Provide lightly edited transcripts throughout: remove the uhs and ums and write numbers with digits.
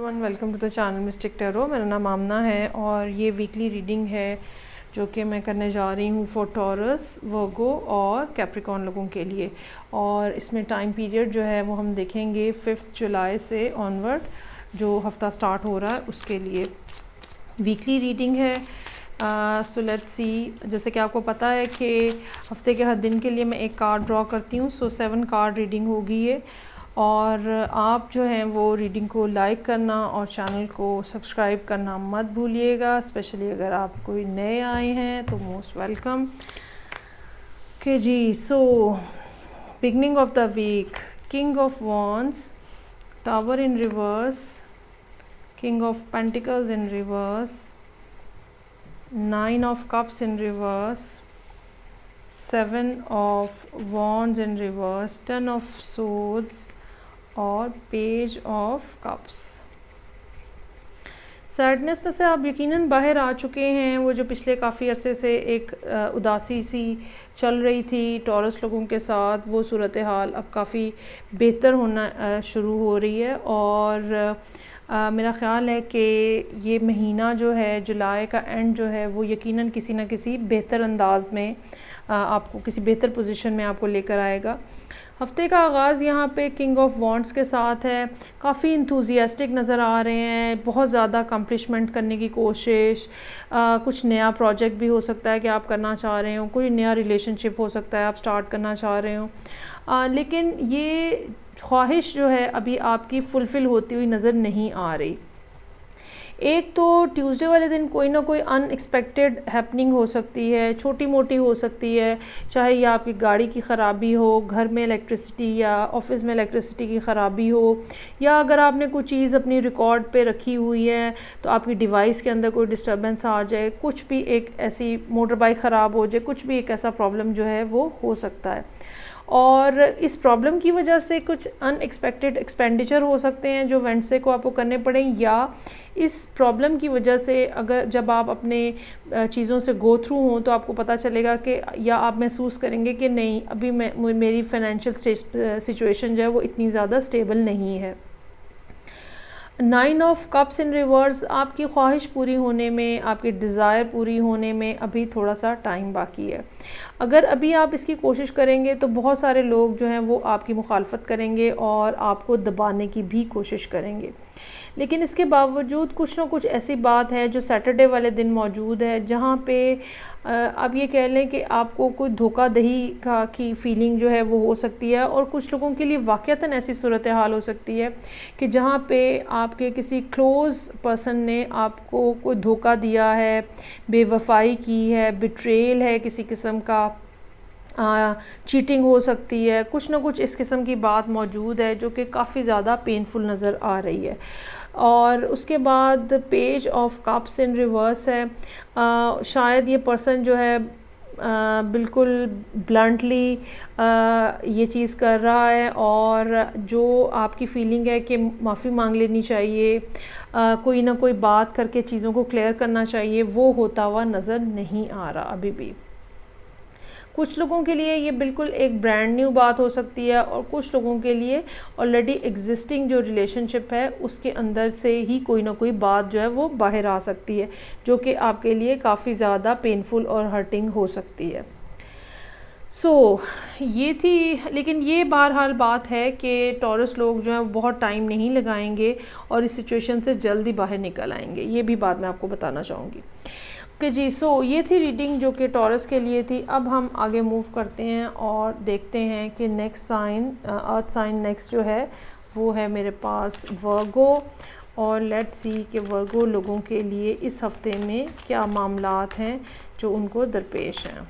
Everyone, welcome to the channel mystic tarot. मेरा नाम आमना है और ये वीकली रीडिंग है जो कि मैं करने जा रही हूँ फॉर टॉरस, वर्गो और कैप्रिकॉर्न लोगों के लिए। और इसमें टाइम पीरियड जो है वो हम देखेंगे 5 जुलाई से ऑनवर्ड, जो हफ्ता स्टार्ट हो रहा है उसके लिए वीकली रीडिंग है। सो लेट्स सी, जैसे कि आपको पता है कि हफ्ते के हर दिन के लिए मैं एक कार्ड ड्रॉ करती हूँ। सो 7 कार्ड रीडिंग होगी ये। और आप जो हैं वो रीडिंग को लाइक करना और चैनल को सब्सक्राइब करना मत भूलिएगा, स्पेशली अगर आप कोई नए आए हैं तो मोस्ट वेलकम। ओके जी, so beginning of the week, king of wands, tower in reverse, king of pentacles in reverse, 9 of cups in reverse, 7 of wands in reverse, 10 of swords और पेज ऑफ कप्स। सैडनेस में से आप यकीनन बाहर आ चुके हैं। वो जो पिछले काफ़ी अरसे से एक उदासी सी चल रही थी टॉरस लोगों के साथ, वो सूरत हाल अब काफ़ी बेहतर होना शुरू हो रही है। और मेरा ख़्याल है कि ये महीना जो है, जुलाई का एंड जो है, वो यकीनन किसी न किसी बेहतर अंदाज में आपको किसी बेहतर पोजीशन में आपको लेकर आएगा। हफ्ते का आगाज़ यहाँ पे किंग ऑफ वॉन्ड्स के साथ है। काफ़ी इंथुजियास्टिक नज़र आ रहे हैं, बहुत ज़्यादा अकम्पलिशमेंट करने की कोशिश, कुछ नया प्रोजेक्ट भी हो सकता है कि आप करना चाह रहे हो, कोई नया रिलेशनशिप हो सकता है आप स्टार्ट करना चाह रहे हो। लेकिन ये ख्वाहिश जो है अभी आपकी फुलफ़िल होती हुई नज़र नहीं आ रही। एक तो ट्यूसडे वाले दिन कोई ना कोई अनएक्सपेक्टेड हैपनिंग हो सकती है, छोटी मोटी हो सकती है, चाहे ये आपकी गाड़ी की ख़राबी हो, घर में इलेक्ट्रिसिटी या ऑफिस में इलेक्ट्रिसिटी की ख़राबी हो, या अगर आपने कोई चीज़ अपनी रिकॉर्ड पे रखी हुई है तो आपकी डिवाइस के अंदर कोई डिस्टर्बेंस आ जाए, कुछ भी एक ऐसी मोटर बाइक ख़राब हो जाए, कुछ भी एक ऐसा प्रॉब्लम जो है वो हो सकता है। और इस प्रॉब्लम की वजह से कुछ अनएक्सपेक्टेड एक्सपेंडिचर हो सकते हैं जो वेंसडे को आपको करने पड़े, या इस प्रॉब्लम की वजह से अगर जब आप अपने चीज़ों से गो थ्रू हों तो आपको पता चलेगा कि, या आप महसूस करेंगे कि नहीं, अभी मेरी फाइनेंशियल सिचुएशन जो है वो इतनी ज़्यादा स्टेबल नहीं है। 9 ऑफ कप्स इन रिवर्स, आपकी ख्वाहिश पूरी होने में, आपकी डिज़ायर पूरी होने में अभी थोड़ा सा टाइम बाकी है। अगर अभी आप इसकी कोशिश करेंगे तो बहुत सारे लोग जो हैं वो आपकी मुखालफत करेंगे और आपको दबाने की भी कोशिश करेंगे। लेकिन इसके बावजूद कुछ ना कुछ ऐसी बात है जो सैटरडे वाले दिन मौजूद है, जहाँ पे आप ये कह लें कि आपको कोई धोखाधड़ी की फीलिंग जो है वो हो सकती है। और कुछ लोगों के लिए वाक़तन ऐसी सूरत हाल हो सकती है कि जहाँ पे आपके किसी क्लोज़ पर्सन ने आपको कोई धोखा दिया है, बेवफाई की है, बिट्रेयल है किसी किस्म का, चीटिंग हो सकती है, कुछ ना कुछ इस किस्म की बात मौजूद है जो कि काफ़ी ज़्यादा पेनफुल नज़र आ रही है। और उसके बाद page of cups in reverse है। शायद ये पर्सन जो है बिल्कुल ब्लंटली ये चीज़ कर रहा है, और जो आपकी फीलिंग है कि माफ़ी मांग लेनी चाहिए, कोई ना कोई बात करके चीज़ों को क्लियर करना चाहिए, वो होता हुआ नज़र नहीं आ रहा अभी भी। कुछ लोगों के लिए ये बिल्कुल एक ब्रांड न्यू बात हो सकती है, और कुछ लोगों के लिए ऑलरेडी एग्जिस्टिंग जो रिलेशनशिप है उसके अंदर से ही कोई ना कोई बात जो है वो बाहर आ सकती है, जो कि आपके लिए काफ़ी ज़्यादा पेनफुल और हर्टिंग हो सकती है। ये थी, लेकिन ये बहरहाल बात है कि टॉरस लोग जो हैं बहुत टाइम नहीं लगाएंगे और इस सिचुएशन से जल्दी बाहर निकल आएंगे। ये भी बात मैं आपको बताना चाहूँगी। ओके जी, ये थी रीडिंग जो कि टॉरस के लिए थी। अब हम आगे मूव करते हैं और देखते हैं कि next sign, earth sign next जो है वो है मेरे पास वर्गो। और लेट्स सी कि वर्गो लोगों के लिए इस हफ्ते में क्या मामलात हैं जो उनको दरपेश हैं।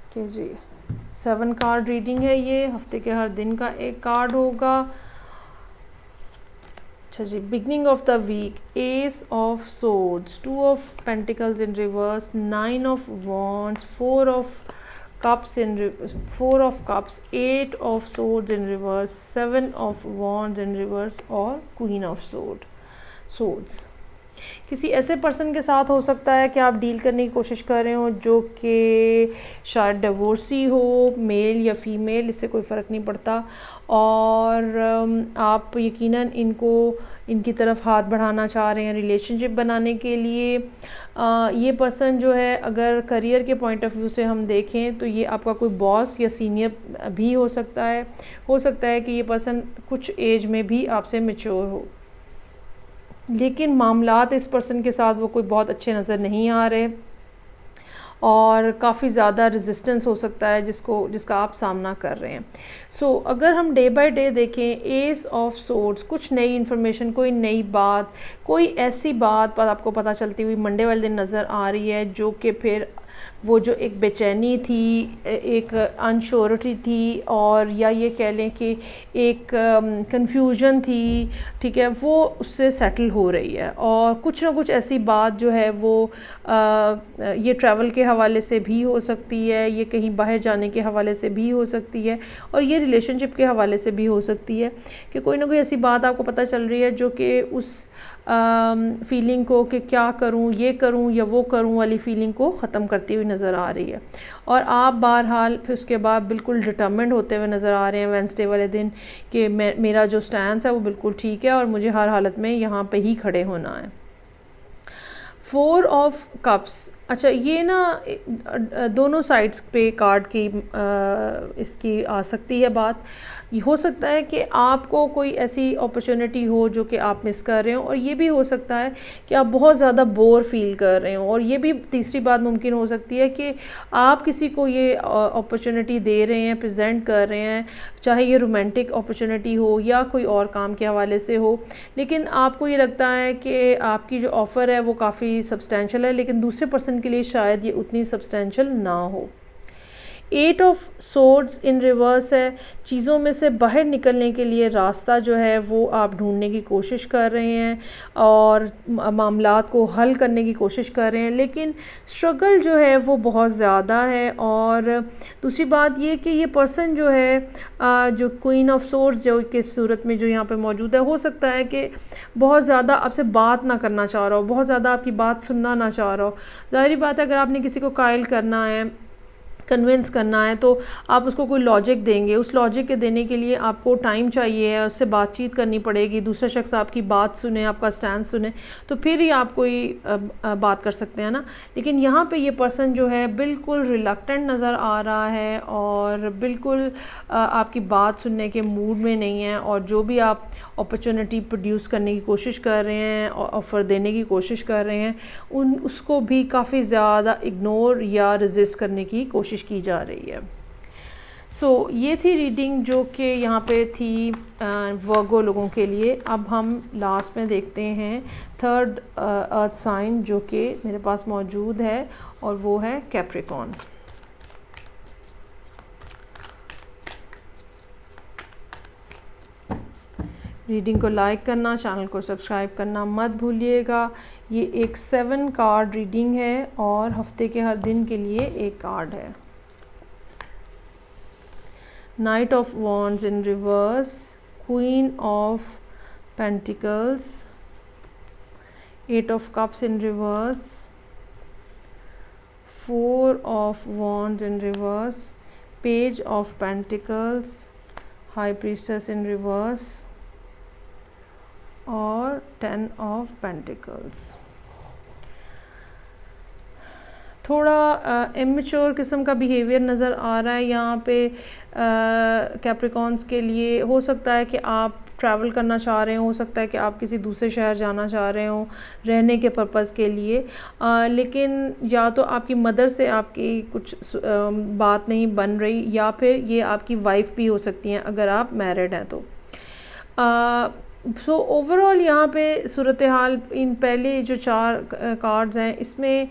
ओके जी, 7 कार्ड रीडिंग है ये। हफ्ते के हर दिन का एक कार्ड होगा। अच्छा जी, beginning of the week, ace of swords, 2 of pentacles in reverse, 9 of wands, 4 of cups in 4 of cups, 8 of swords in reverse, 7 of wands in reverse और क्वीन ऑफ सोर्ड्स। किसी ऐसे पर्सन के साथ हो सकता है कि आप डील करने की कोशिश कर रहे हो जो कि शायद डिवोर्सी हो, मेल या फीमेल, इससे कोई फ़र्क नहीं पड़ता, और आप यकीनन इनकी तरफ हाथ बढ़ाना चाह रहे हैं रिलेशनशिप बनाने के लिए। ये पर्सन जो है, अगर करियर के पॉइंट ऑफ व्यू से हम देखें तो ये आपका कोई बॉस या सीनियर भी हो सकता है कि ये पर्सन कुछ एज में भी आपसे मैच्योर हो, लेकिन मामलात इस पर्सन के साथ वो कोई बहुत अच्छे नज़र नहीं आ रहे और काफ़ी ज़्यादा रेजिस्टेंस हो सकता है जिसका आप सामना कर रहे हैं। सो अगर हम डे बाय डे देखें, एस ऑफ सोर्ड्स, कुछ नई इन्फॉर्मेशन, कोई नई बात, कोई ऐसी बात पर आपको पता चलती हुई मंडे वाले दिन नज़र आ रही है जो कि फिर वो जो एक बेचैनी थी, एक अनश्योरिटी थी, और या ये कह लें कि एक कंफ्यूजन थी, ठीक है, वो उससे सेटल हो रही है। और कुछ ना कुछ ऐसी बात जो है वो ये ट्रैवल के हवाले से भी हो सकती है, ये कहीं बाहर जाने के हवाले से भी हो सकती है, और ये रिलेशनशिप के हवाले से भी हो सकती है कि कोई ना कोई ऐसी बात आपको पता चल रही है जो कि उस फीलिंग को कि क्या करूं, ये करूं या वो करूं वाली फीलिंग को ख़त्म करती हुई नज़र आ रही है। और आप बहरहाल फिर उसके बाद बिल्कुल डिटर्मिन्ड होते हुए नज़र आ रहे हैं वेडनेसडे वाले दिन कि मेरा जो स्टैंड है वो बिल्कुल ठीक है और मुझे हर हालत में यहाँ पे ही खड़े होना है। 4 ऑफ कप्स, अच्छा ये ना दोनों साइड्स पे कार्ड की इसकी आ सकती है बात। हो सकता है कि आपको कोई ऐसी अपॉर्चुनिटी हो जो कि आप मिस कर रहे हो, और ये भी हो सकता है कि आप बहुत ज़्यादा बोर फील कर रहे हो, और ये भी तीसरी बात मुमकिन हो सकती है कि आप किसी को ये अपॉर्चुनिटी दे रहे हैं, प्रेजेंट कर रहे हैं, चाहे ये रोमांटिक अपॉर्चुनिटी हो या कोई और काम के हवाले से हो, लेकिन आपको ये लगता है कि आपकी जो ऑफ़र है वो काफ़ी सब्सटेंशियल है, लेकिन दूसरे पर्सन के लिए शायद ये उतनी सब्सटेंशियल ना हो। 8 ऑफ सोर्ड्स इन रिवर्स है, चीज़ों में से बाहर निकलने के लिए रास्ता जो है वो आप ढूंढने की कोशिश कर रहे हैं और मामलात को हल करने की कोशिश कर रहे हैं, लेकिन स्ट्रगल जो है वो बहुत ज़्यादा है। और दूसरी बात ये कि ये पर्सन जो है जो क्वीन ऑफ सोर्ड्स जो के सूरत में जो यहाँ पे मौजूद है, हो सकता है कि बहुत ज़्यादा आपसे बात ना करना चाह रहा हो, बहुत ज़्यादा आपकी बात सुनना ना चाह रहा हो। ज़ाहिर बात है, अगर आपने किसी को कायल करना है, कन्विंस करना है, तो आप उसको कोई लॉजिक देंगे, उस लॉजिक के देने के लिए आपको टाइम चाहिए, उससे बातचीत करनी पड़ेगी, दूसरा शख्स आपकी बात सुने, आपका स्टैंड सुने, तो फिर ही आप कोई बात कर सकते हैं ना। लेकिन यहाँ पे ये पर्सन जो है बिल्कुल रिलक्टेंट नज़र आ रहा है और बिल्कुल आपकी बात सुनने के मूड में नहीं है, और जो भी आप अपॉर्चुनिटी प्रोड्यूस करने की कोशिश कर रहे हैं, ऑफ़र देने की कोशिश कर रहे हैं, उसको भी काफ़ी ज़्यादा इग्नोर या रेजिस्ट करने की कोशिश की जा रही है। सो ये थी रीडिंग जो कि यहाँ पे थी वर्गो लोगों के लिए। अब हम लास्ट में देखते हैं थर्ड अर्थ साइन जो कि मेरे पास मौजूद है, और वो है कैप्रिकॉर्न। रीडिंग को लाइक करना, चैनल को सब्सक्राइब करना मत भूलिएगा। ये एक 7 कार्ड रीडिंग है और हफ्ते के हर दिन के लिए एक कार्ड है। Night of wands in reverse, queen of pentacles, 8 of cups in reverse, 4 of wands in reverse, page of pentacles, high priestess in reverse और 10 ऑफ पेंटिकल्स। थोड़ा इमेच्योर किस्म का बिहेवियर नज़र आ रहा है यहाँ पे कैप्रिकॉर्न्स के लिए। हो सकता है कि आप ट्रैवल करना चाह रहे हो सकता है कि आप किसी दूसरे शहर जाना चाह रहे हो रहने के पर्पज़ के लिए, लेकिन या तो आपकी मदर से आपकी कुछ बात नहीं बन रही, या फिर ये आपकी वाइफ भी हो सकती हैं अगर आप मैरिड हैं तो। सो ओवरऑल यहाँ पे सूरत हाल इन पहले जो 4 कार्ड्स हैं इसमें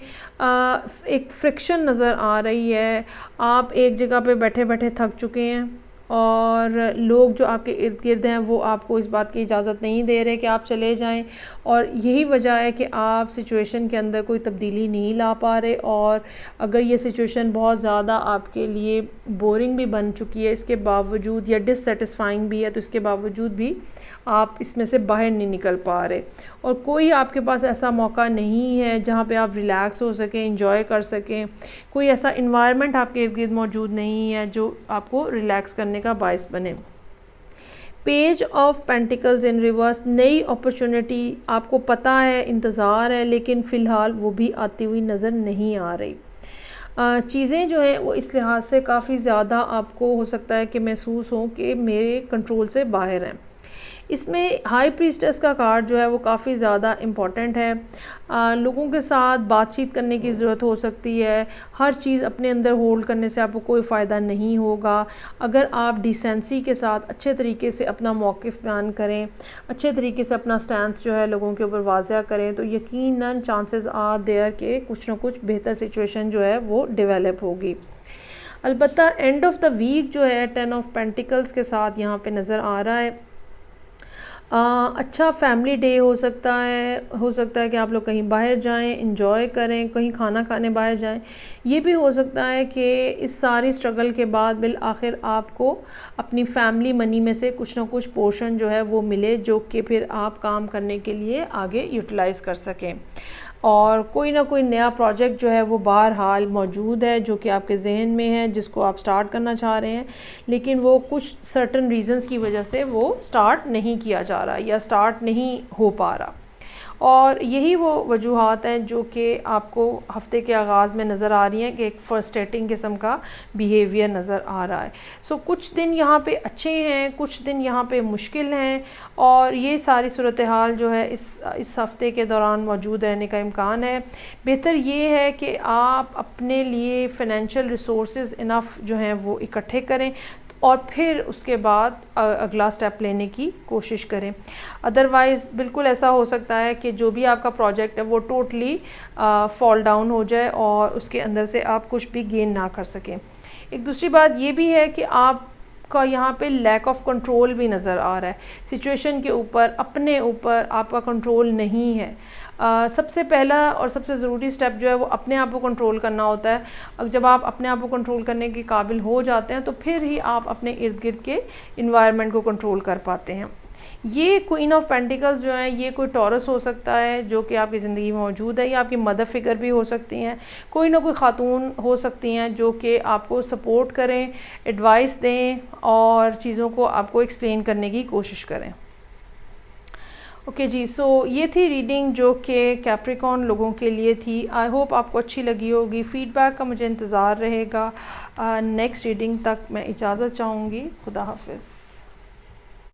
एक फ्रिक्शन नज़र आ रही है। आप एक जगह पे बैठे बैठे थक चुके हैं और लोग जो आपके इर्द गिर्द हैं वो आपको इस बात की इजाज़त नहीं दे रहे कि आप चले जाएं, और यही वजह है कि आप सिचुएशन के अंदर कोई तब्दीली नहीं ला पा रहे। और अगर ये सिचुएशन बहुत ज़्यादा आपके लिए बोरिंग भी बन चुकी है इसके बावजूद, या डिससेटिस्फाइंग भी है, तो इसके बावजूद भी आप इसमें से बाहर नहीं निकल पा रहे, और कोई आपके पास ऐसा मौका नहीं है जहाँ पे आप रिलैक्स हो सकें, एंजॉय कर सकें। कोई ऐसा इन्वायरमेंट आपके इर्द गिर्द मौजूद नहीं है जो आपको रिलैक्स करने का बायस बने। Page of pentacles in reverse, नई अपॉर्चुनिटी आपको पता है, इंतज़ार है, लेकिन फ़िलहाल वो भी आती हुई नज़र नहीं आ रही। चीज़ें जो हैं वो इस लिहाज से काफ़ी ज़्यादा आपको हो सकता है कि महसूस हो कि मेरे कंट्रोल से बाहर हैं। इसमें हाई प्रीस्टेस का कार्ड जो है वो काफ़ी ज़्यादा इम्पॉर्टेंट है। लोगों के साथ बातचीत करने की ज़रूरत हो सकती है। हर चीज़ अपने अंदर होल्ड करने से आपको कोई फ़ायदा नहीं होगा। अगर आप डिसेंसी के साथ अच्छे तरीके से अपना मौक़िफ़ बयान करें, अच्छे तरीके से अपना स्टैंस जो है लोगों के ऊपर वाज़िया करें, तो यकीनन चांसेस आर देयर कि कुछ ना कुछ बेहतर सिचुएशन जो है वो डेवलप होगी। अलबत्ता एंड ऑफ द वीक जो है 10 ऑफ पेंटिकल्स के साथ यहाँ पे नज़र आ रहा है। अच्छा फैमिली डे हो सकता है कि आप लोग कहीं बाहर जाएं, इंजॉय करें, कहीं खाना खाने बाहर जाएं। ये भी हो सकता है कि इस सारी स्ट्रगल के बाद बिल आखिर आपको अपनी फैमिली मनी में से कुछ ना कुछ पोर्शन जो है वो मिले, जो कि फिर आप काम करने के लिए आगे यूटिलाइज़ कर सकें। और कोई ना कोई नया प्रोजेक्ट जो है वो बहरहाल मौजूद है जो कि आपके जहन में है, जिसको आप स्टार्ट करना चाह रहे हैं, लेकिन वो कुछ सर्टन रीज़न्स की वजह से वो स्टार्ट नहीं किया जा रहा या स्टार्ट नहीं हो पा रहा। और यही वो वजूहात हैं जो कि आपको हफ़्ते के आगाज़ में नज़र आ रही हैं कि एक फ्रस्ट्रेटिंग किस्म का बिहेवियर नज़र आ रहा है। सो कुछ दिन यहाँ पे अच्छे हैं, कुछ दिन यहाँ पे मुश्किल हैं, और ये सारी सूरत हाल जो है इस हफ़्ते के दौरान मौजूद रहने का इम्कान है। बेहतर ये है कि आप अपने लिए फ़ाइनेंशियल रिसोर्सेज इनफ जो हैं वो इकट्ठे करें और फिर उसके बाद अगला स्टेप लेने की कोशिश करें। अदरवाइज़ बिल्कुल ऐसा हो सकता है कि जो भी आपका प्रोजेक्ट है वो टोटली फॉल डाउन हो जाए और उसके अंदर से आप कुछ भी गेन ना कर सकें। एक दूसरी बात ये भी है कि आपका यहाँ पे लैक ऑफ कंट्रोल भी नज़र आ रहा है। सिचुएशन के ऊपर, अपने ऊपर आपका कंट्रोल नहीं है। सबसे पहला और सबसे ज़रूरी स्टेप जो है वो अपने आप को कंट्रोल करना होता है। अब जब आप अपने आप को कंट्रोल करने के काबिल हो जाते हैं तो फिर ही आप अपने इर्द गिर्द के इन्वायरमेंट को कंट्रोल कर पाते हैं। ये क्वीन ऑफ पेंटिकल्स जो है ये कोई टॉरस हो सकता है जो कि आपकी ज़िंदगी में मौजूद है, या आपकी मदर फिगर भी हो सकती हैं। कोई ना कोई ख़ातून हो सकती हैं जो कि आपको सपोर्ट करें, एडवाइस दें और चीज़ों को आपको एक्सप्लेन करने की कोशिश करें। ओके जी, सो ये थी रीडिंग जो कि कैप्रिकॉर्न लोगों के लिए थी। आई होप आपको अच्छी लगी होगी। फ़ीडबैक का मुझे इंतज़ार रहेगा। नेक्स्ट रीडिंग तक मैं इजाज़त चाहूँगी। खुदा हाफिज़।